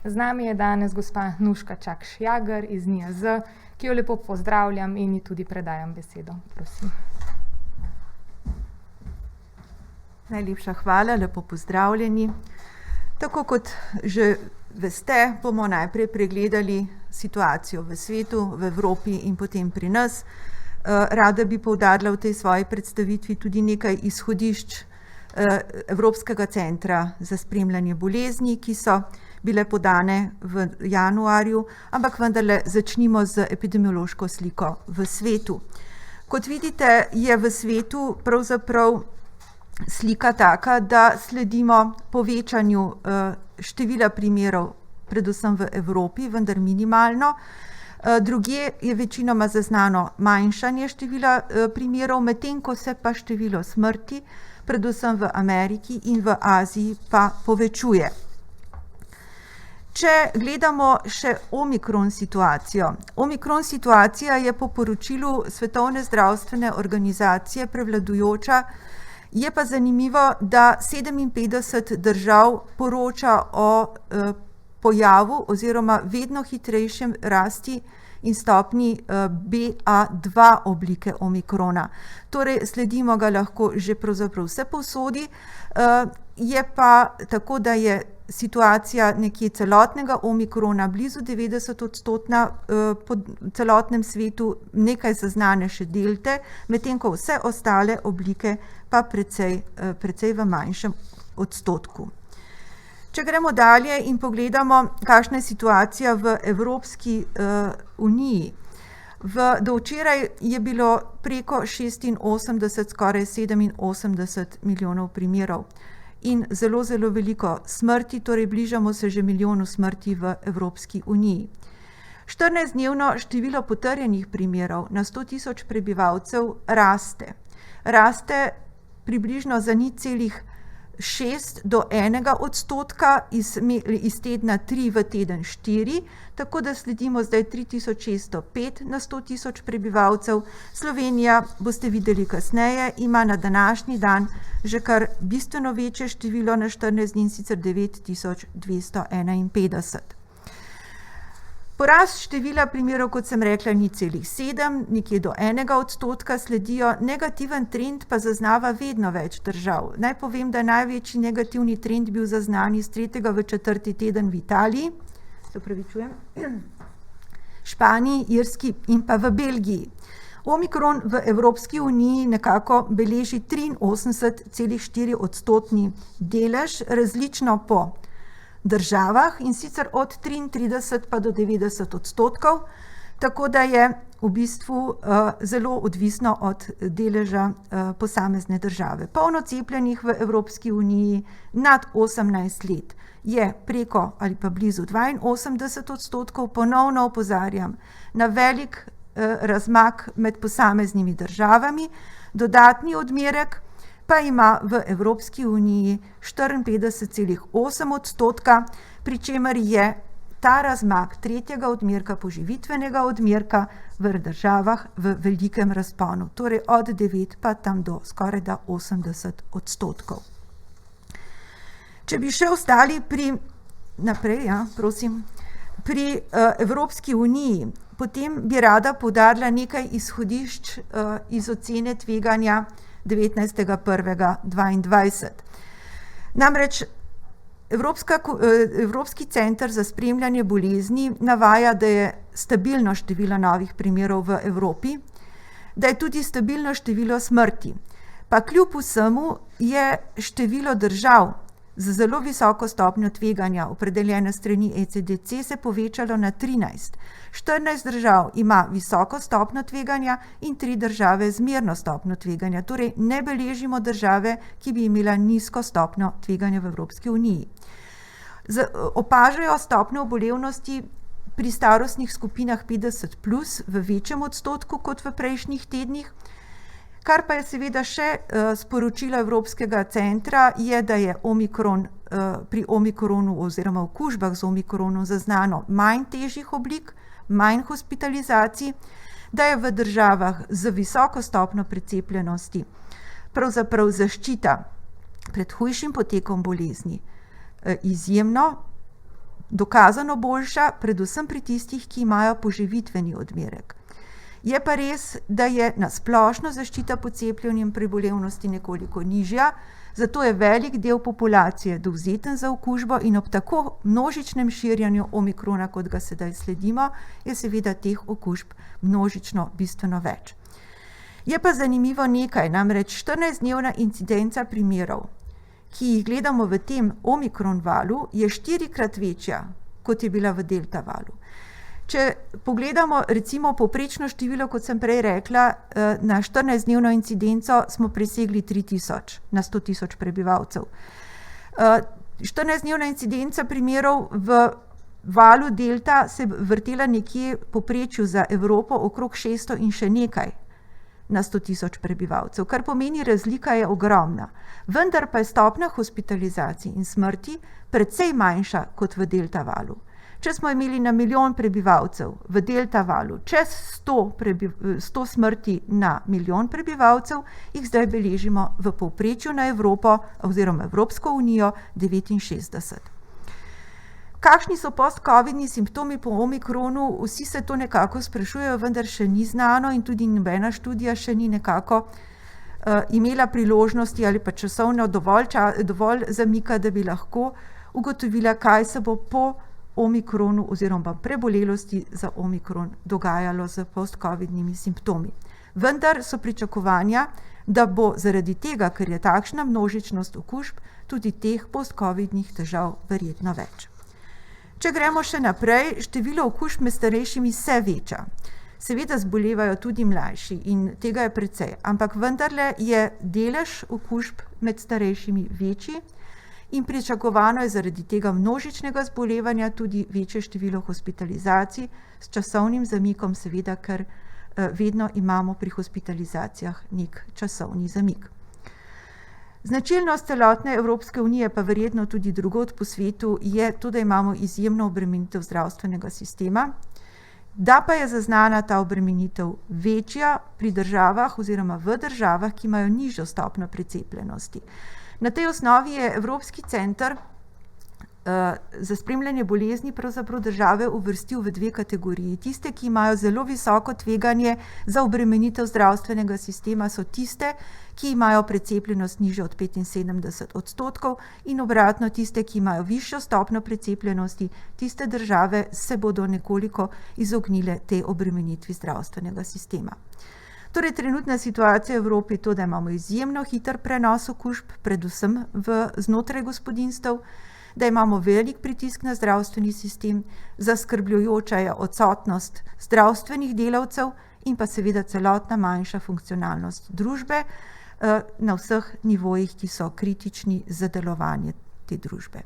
Z nami je danes gospa Nuška Čakš-Jager iz NIJZ, ki jo lepo pozdravljam in ji tudi predajam besedo. Prosim. Najlepša hvala, lepo pozdravljeni. Tako kot že veste, bomo najprej pregledali situacijo v svetu, v Evropi in potem pri nas. Rada bi poudarila v tej svoji predstavitvi tudi nekaj izhodišč Evropskega centra za spremljanje bolezni, ki so bile podane v januarju, ampak vendarle začnimo z epidemiološko sliko v svetu. Kot vidite, je v svetu pravzaprav slika taka, da sledimo povečanju števila primerov, predvsem v Evropi, vendar minimalno. Drugje je večinoma zaznano manjšanje števila primerov, medtem ko se pa število smrti, predvsem v Ameriki in v Aziji, pa povečuje. Če gledamo še omikron situacijo. Omikron situacija je po poročilu Svetovne zdravstvene organizacije prevladujoča. Je pa zanimivo, da 57 držav poroča o pojavu oziroma vedno hitrejšem rasti in stopnji BA2 oblike omikrona. Torej, sledimo ga lahko že pravzaprav vsepovsodi. Je pa tako, da je situacija nekje celotnega omikrona blizu 90% po celotnem svetu, nekaj zaznane še delte, medtem ko vse ostale oblike pa precej v manjšem odstotku. Če gremo dalje in pogledamo, kakšna je situacija v Evropski uniji. Do včeraj je bilo preko 86, skoraj 87 milijonov primerov in zelo veliko smrti, torej bližamo se že milijonu smrti v Evropski uniji. 14-dnevno število potrjenih primerov na 100 tisoč prebivalcev raste. Raste približno za 0,6 do 1% iz tedna 3 v teden 4, tako da sledimo zdaj 3605 na 100 tisoč prebivalcev. Slovenija, boste videli kasneje, ima na današnji dan že kar bistveno večje število na 14 dni, sicer 9251. Porast števila primerov, kot sem rekla, 0,7, nekje do 1%, sledijo. Negativen trend pa zaznava vedno več držav. Naj povem, da največji negativni trend bil zaznan iz 3. v 4. teden v Italiji, se opravičujem, Španiji, Irski in pa v Belgiji. Omikron v Evropski uniji nekako beleži 83,4% delež, različno po državah, in sicer od 33 pa do 90%, tako da je v bistvu zelo odvisno od deleža posamezne države. Polno cepljenih v Evropski uniji nad 18 let je preko ali pa blizu 82%, ponovno opozarjam na velik razmak med posameznimi državami. Dodatni odmerek pa ima v Evropski uniji 54,8%, pri čemer je ta razmak tretjega odmerka, poživitvenega odmerka, v državah v velikem razponu, torej od 9 pa tam do skoraj da 80%. Če bi še ostali pri Evropski uniji, potem bi rada poudarila nekaj izhodišč iz ocene tveganja 19.1.2022. Namreč Evropski center za spremljanje bolezni navaja, da je stabilno število novih primerov v Evropi, da je tudi stabilno število smrti. Pa kljub vsemu je število držav z zelo visoko stopnjo tveganja, opredeljene strani ECDC, se povečalo na 13. 14 držav ima visoko stopnjo tveganja in 3 države zmerno stopnjo tveganja. Torej ne beležimo države, ki bi imela nizko stopnjo tveganja v Evropski uniji. Opažajo stopnjo obolevnosti pri starostnih skupinah 50+ v večjem odstotku kot v prejšnjih tednih. Kar pa je seveda še sporočilo Evropskega centra, je, da je pri omikronu oziroma okužbah z omikronom zaznano manj težjih oblik, manj hospitalizacij, da je v državah z visoko stopnjo precepljenosti pravzaprav zaščita pred hujšim potekom bolezni izjemno dokazano boljša, predvsem pri tistih, ki imajo poživitveni odmerek. Je pa res, da je na splošno zaščita po cepljenju in prebolevnosti nekoliko nižja, zato je velik del populacije dovzeten za okužbo in ob tako množičnem širjanju omikrona, kot ga sedaj sledimo, je seveda teh okužb množično bistveno več. Je pa zanimivo nekaj, namreč 14-dnevna incidenca primerov, ki jih gledamo v tem omikron valu, je 4-krat večja, kot je bila v delta valu. Če pogledamo recimo povprečno število, kot sem prej rekla, na 14-dnevno incidenco smo presegli 3000 na 100 000 prebivalcev. 14-dnevna incidenca primerov v valu delta se vrtela nekje povprečju za Evropo okrog 600 in še nekaj na 100 000 prebivalcev, kar pomeni, razlika je ogromna. Vendar pa je stopnja hospitalizacij in smrti precej manjša kot v delta valu. Če smo imeli na milijon prebivalcev v delta valu čez 100 smrti na milijon prebivalcev, jih zdaj beležimo v povprečju na Evropo oziroma Evropsko unijo 69. Kakšni so post-covidni simptomi po omikronu? Vsi se to nekako sprašujejo, vendar še ni znano in tudi nobena študija še ni nekako imela priložnosti ali pa časovno dovolj zamika, da bi lahko ugotovila, kaj se bo po omikronu oziroma prebolelosti za omikron dogajalo z post-covidnimi simptomi. Vendar so pričakovanja, da bo zaradi tega, ker je takšna množičnost okužb, tudi teh post-covidnih težav verjetno več. Če gremo še naprej, število okužb med starejšimi se veča. Seveda zbolevajo tudi mlajši in tega je precej, ampak vendarle je delež okužb med starejšimi večji in pričakovano je zaradi tega množičnega zbolevanja tudi večje število hospitalizacij s časovnim zamikom, seveda, ker vedno imamo pri hospitalizacijah nek časovni zamik. Značilnost celotne Evropske unije, pa verjetno tudi drugod po svetu, je to, da imamo izjemno obremenitev zdravstvenega sistema, da pa je zaznana ta obremenitev večja pri državah oziroma v državah, ki imajo nižjo stopnjo precepljenosti. Na tej osnovi je Evropski center za spremljanje bolezni pravzaprav države uvrstil v 2 kategoriji. Tiste, ki imajo zelo visoko tveganje za obremenitev zdravstvenega sistema, so tiste, ki imajo precepljenost nižjo od 75% in obratno tiste, ki imajo višjo stopnjo precepljenosti, tiste države se bodo nekoliko izognile tej obremenitvi zdravstvenega sistema. Torej, trenutna situacija v Evropi je to, da imamo izjemno hiter prenos okužb, predvsem znotraj gospodinjstev, da imamo velik pritisk na zdravstveni sistem, zaskrbljujoča je odsotnost zdravstvenih delavcev in pa seveda celotna manjša funkcionalnost družbe na vseh nivojih, ki so kritični za delovanje te družbe.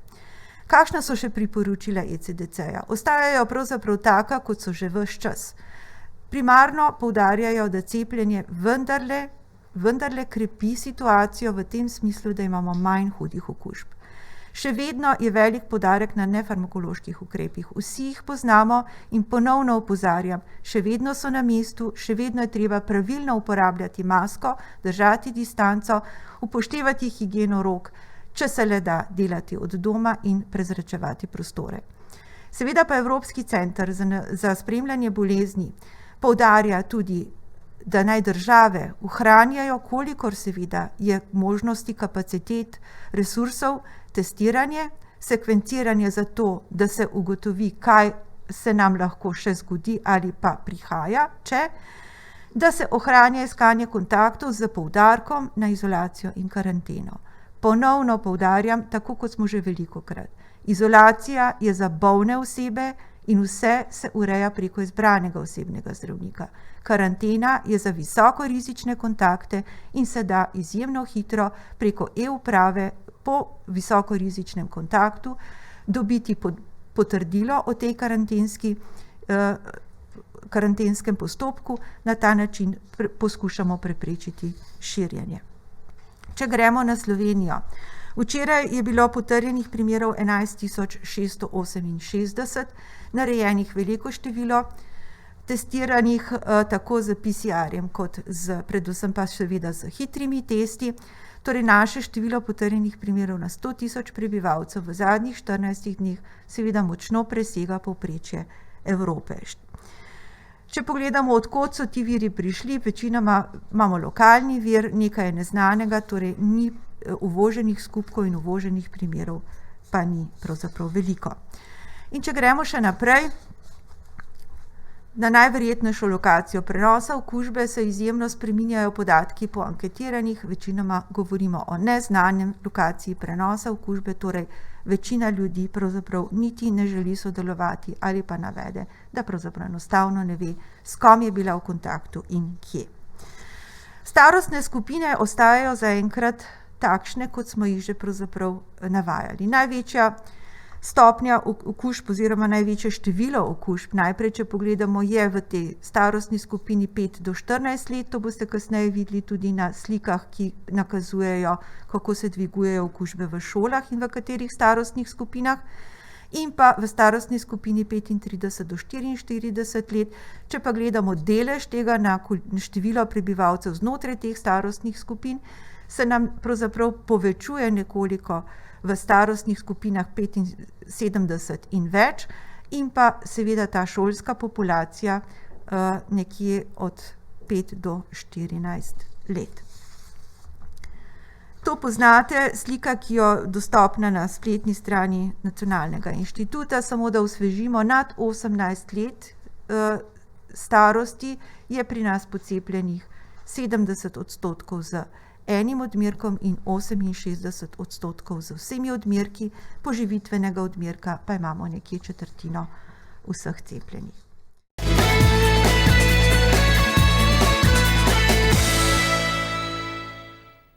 Kakšna so še priporočila ECDC-ja? Ostajajo pravzaprav taka, kot so že ves čas. Primarno poudarjajo, da cepljenje vendarle krepi situacijo v tem smislu, da imamo manj hudih okužb. Še vedno je velik poudarek na nefarmakoloških ukrepih. Vsi jih poznamo in ponovno opozarjam, še vedno so na mestu, še vedno je treba pravilno uporabljati masko, držati distanco, upoštevati higieno rok, če se le da delati od doma in prezračevati prostore. Seveda pa Evropski center za spremljanje bolezni poudarja tudi, da naj države ohranjajo, kolikor seveda je možnosti, kapacitet, resursov, testiranje, sekvenciranje za to, da se ugotovi, kaj se nam lahko še zgodi ali pa prihaja, da se ohranja iskanje kontaktov z poudarkom na izolacijo in karanteno. Ponovno poudarjam, tako kot smo že velikokrat. Izolacija je za bolne osebe in vse se ureja preko izbranega osebnega zdravnika. Karantena je za visoko rizične kontakte in se da izjemno hitro preko e-uprave po visoko rizičnem kontaktu dobiti potrdilo o tej karantenskem postopku. Na ta način poskušamo preprečiti širjenje. Če gremo na Slovenijo. Včeraj je bilo potrjenih primerov 11.668, narejenih veliko število, testiranih tako z PCR-jem kot predvsem pa seveda z hitrimi testi. Torej naše število potrjenih primerov na 100 tisoč prebivalcev v zadnjih 14 dneh seveda močno presega povprečje Evrope. Če pogledamo, od kod so ti viri prišli, večinoma imamo lokalni vir, nekaj je neznanega, torej ni uvoženih skupkov in uvoženih primerov pa ni pravzaprav veliko. In če gremo še naprej, na najverjetnejšo lokacijo prenosa okužbe se izjemno spreminjajo podatki po anketiranih, večinoma govorimo o neznanem lokaciji prenosa okužbe, torej večina ljudi pravzaprav niti ne želi sodelovati ali pa navede, da pravzaprav enostavno ne ve, s kom je bila v kontaktu in kje. Starostne skupine ostajajo zaenkrat takšne, kot smo jih že pravzaprav navajali. Največja stopnja okužb oziroma največje število okužb, najprej, če pogledamo, je v tej starostni skupini 5 do 14 let, to boste kasneje videli tudi na slikah, ki nakazujejo, kako se dvigujejo okužbe v šolah in v katerih starostnih skupinah, in pa v starostni skupini 35 do 44 let. Če pa gledamo delež tega na število prebivalcev znotraj teh starostnih skupin, se nam pravzaprav povečuje nekoliko v starostnih skupinah 75 in več, in pa seveda ta šolska populacija nekje od 5 do 14 let. To poznate, slika, ki je dostopna na spletni strani Nacionalnega inštituta, samo da osvežimo, nad 18 let starosti je pri nas pocepljenih 70% z enim odmerkom in 68% z vsemi odmerki, poživitvenega odmerka pa imamo nekje četrtino vseh cepljenih.